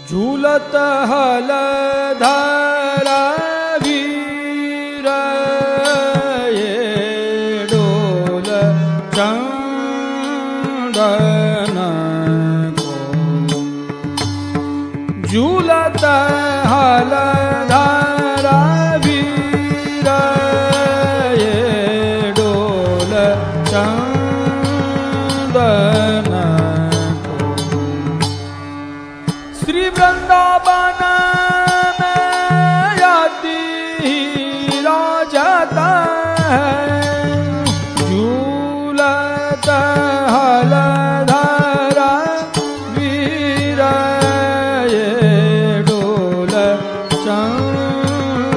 झूलत हलधर वीर ये डोल चंदन को झूलत हलधर वीर ये डोल चंदन को श्री वृंदावन में यति राजता है झूलत हलधर वीर ये डोल चंदन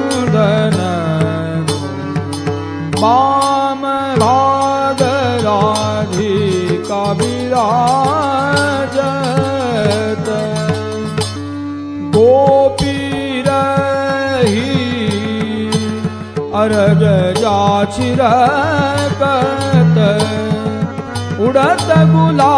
वाम भाग राधिका विराजत गोपी रही अर्घ जाचिरकत उड़त गुलाब